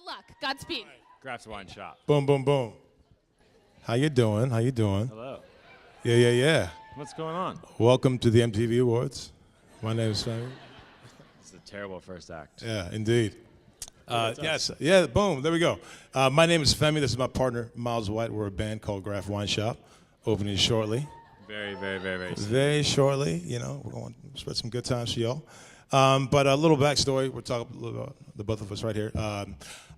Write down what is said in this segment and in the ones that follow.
luck. Godspeed. Graft Wine Shop. Boom, boom, boom. How you doing? How you doing? Hello. Yeah. What's going on? Welcome to the MTV Awards. My name is Femi. It's a terrible first act. Yeah, indeed. Yes. Yeah, boom. There we go. My name is Femi. This is my partner, Miles White. We're a band called Graft Wine Shop, opening shortly. Very soon. Very shortly. You know, we're going to spread some good times for y'all. But a little backstory. We're talking a little about the both of us right here.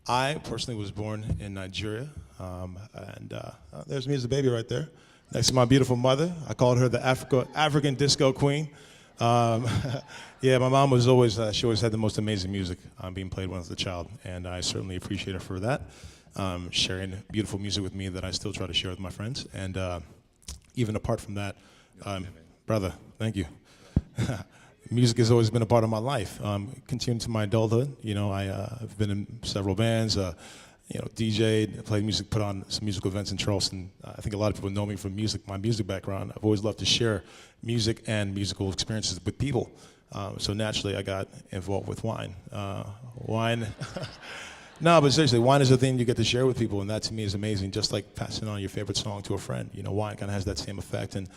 I personally was born in Nigeria, and there's me as a baby right there, next to my beautiful mother. I called her the African disco queen. Yeah, my mom was always, she always had the most amazing music being played when I was a child, and I certainly appreciate her for that, sharing beautiful music with me that I still try to share with my friends. And even apart from that, brother, thank you. Music has always been a part of my life. Continuing to my adulthood, you know, I've been in several bands, you know, DJ'd, played music, put on some musical events in Charleston. I think a lot of people know me from music, my music background. I've always loved to share music and musical experiences with people. So naturally, I got involved with wine. Wine, no, but seriously, wine is a thing you get to share with people, and that to me is amazing. Just like passing on your favorite song to a friend. You know, wine kind of has that same effect. And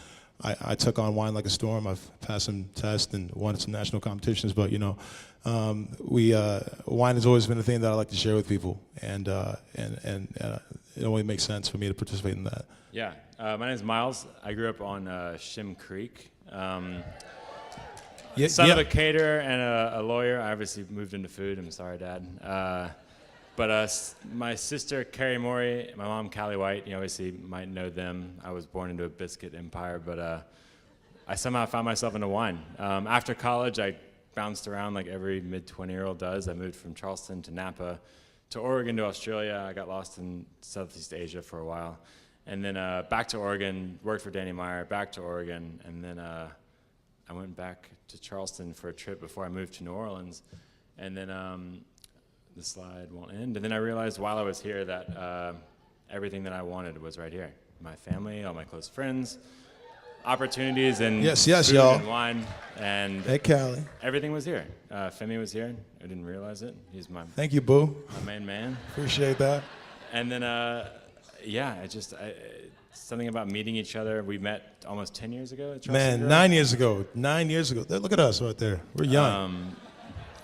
I took on wine like a storm. I've passed some tests and won some national competitions, but you know, wine has always been a thing that I like to share with people, and it only makes sense for me to participate in that. Yeah, my name is Miles. I grew up on Shim Creek. Son of a caterer and a lawyer. I obviously moved into food. I'm sorry, Dad. But my sister, Carrie Morey, my mom, Callie White, you obviously might know them. I was born into a biscuit empire, but I somehow found myself into wine. After college, I bounced around like every mid-20-year-old does. I moved from Charleston to Napa to Oregon to Australia. I got lost in Southeast Asia for a while. And then back to Oregon, worked for Danny Meyer, back to Oregon, and then I went back to Charleston for a trip before I moved to New Orleans. And then the slide won't end. And then I realized while I was here that everything that I wanted was right here. My family, all my close friends, opportunities, and food y'all. and wine, and hey, Callie. Everything was here. Femi was here. I didn't realize it. He's my Thank you, boo. My main man. Appreciate that. And then yeah, something about meeting each other. We met almost 10 years ago at Charleston. Man, Grove. 9 years ago. 9 years ago. Look at us right there. We're young.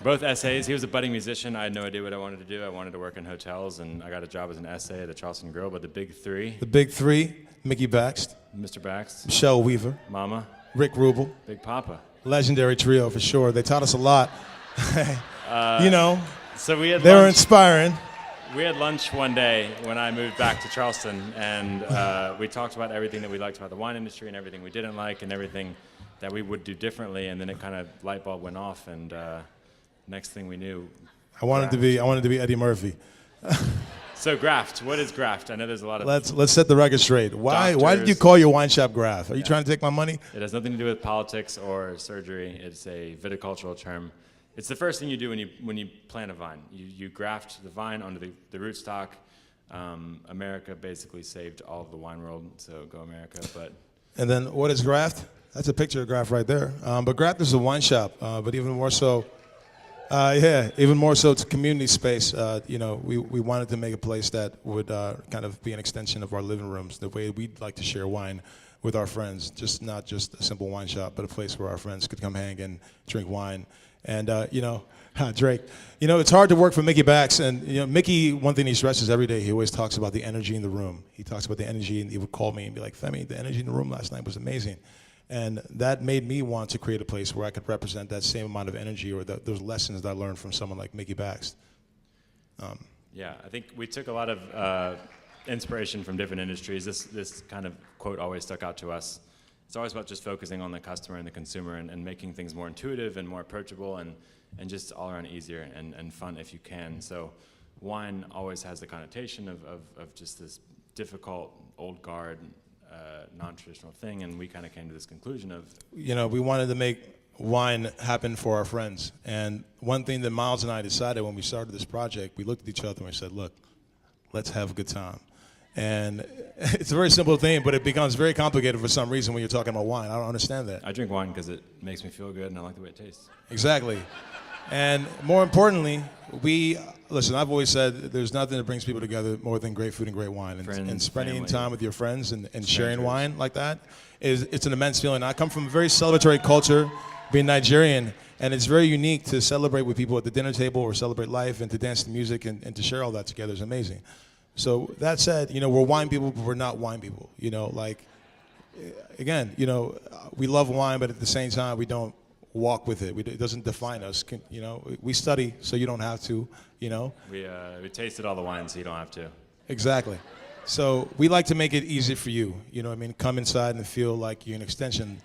Both essays. He was a budding musician. I had no idea what I wanted to do. I wanted to work in hotels, and I got a job as an essay at the Charleston Grill. But the big three. The big three: Mickey Baxt, Mr. Baxt, Michelle Weaver, Mama, Rick Rubel. Big Papa. Legendary trio for sure. They taught us a lot. You know, so we had they were lunch. inspiring. We had lunch one day when I moved back to Charleston, and we talked about everything that we liked about the wine industry and everything we didn't like and everything that we would do differently. And then it kind of light bulb went off, and next thing we knew, I wanted to be Eddie Murphy. So Graft, what is Graft? I know there's a lot of Let's set the record straight. Why did you call your wine shop Graft? Are you trying to take my money? It has nothing to do with politics or surgery. It's a viticultural term. It's the first thing you do when you plant a vine. You graft the vine onto the rootstock. America basically saved all of the wine world, so go America. And then what is Graft? That's a picture of Graft right there. But Graft is a wine shop, but even more so, it's a community space. You know, we wanted to make a place that would kind of be an extension of our living rooms, the way we'd like to share wine with our friends. Not just a simple wine shop, but a place where our friends could come hang and drink wine. And, you know, Drake, you know, it's hard to work for Mickey Bax. And, you know, Mickey, one thing he stresses every day, he always talks about the energy in the room. He talks about the energy, and he would call me and be like, Femi, the energy in the room last night was amazing. And that made me want to create a place where I could represent that same amount of energy or those lessons that I learned from someone like Mickey Bax. Yeah, I think we took a lot of inspiration from different industries. This kind of quote always stuck out to us. It's always about just focusing on the customer and the consumer and making things more intuitive and more approachable and just all around easier and fun if you can. So wine always has the connotation of just this difficult, old guard, non-traditional thing, and we kind of came to this conclusion of... You know, we wanted to make wine happen for our friends. And one thing that Miles and I decided when we started this project, we looked at each other and we said, look, let's have a good time. And it's a very simple thing, but it becomes very complicated for some reason when you're talking about wine. I don't understand that. I drink wine because it makes me feel good and I like the way it tastes. Exactly. And more importantly, listen, I've always said there's nothing that brings people together more than great food and great wine. Friends, and spending family, time with your friends and sharing strangers. wine like that it's an immense feeling. I come from a very celebratory culture, being Nigerian, and it's very unique to celebrate with people at the dinner table or celebrate life and to dance to music and to share all that together is amazing. So that said, we're wine people, but we're not wine people. Again, we love wine, but at the same time, we don't walk with it. It doesn't define us. We study so you don't have to. We tasted all the wine, so you don't have to. Exactly. So we like to make it easy for you. Come inside and feel like you're an extension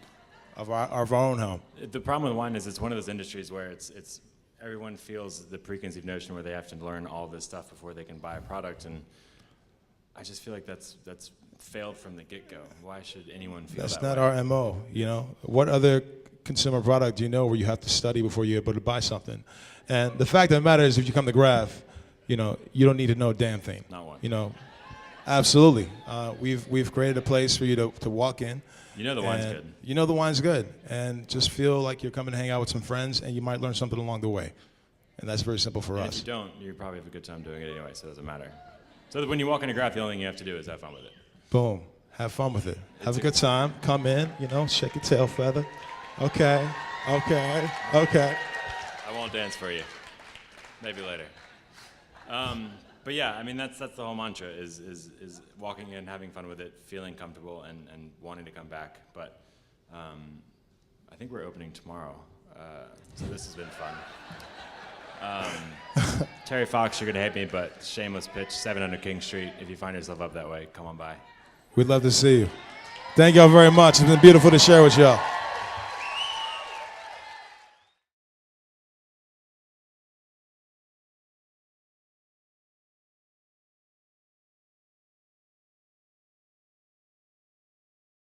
of our own home. The problem with wine is it's one of those industries where it's everyone feels the preconceived notion where they have to learn all this stuff before they can buy a product, and I just feel like that's failed from the get-go. Why should anyone feel That's that not way? our MO. What other consumer product do you know where you have to study before you're able to buy something? And the fact of the matter is, if you come to Graft, you don't need to know a damn thing. Not one. Absolutely. We've created a place for you to walk in. The wine's good. The wine's good, and just feel like you're coming to hang out with some friends, and you might learn something along the way. And that's very simple for And us. if you don't, you probably have a good time doing it anyway, so it doesn't matter. So that when you walk into Graft, the only thing you have to do is have fun with it. Boom. Have fun with it. Have a good time. Come in, shake your tail feather. Okay. I won't dance for you. Maybe later. But yeah, that's the whole mantra is walking in, having fun with it, feeling comfortable, and wanting to come back. But I think we're opening tomorrow, so this has been fun. Terry Fox, you're gonna hate me, but shameless pitch, 700 King Street. If you find yourself up that way, come on by. We'd love to see you. Thank y'all very much. It's been beautiful to share with y'all.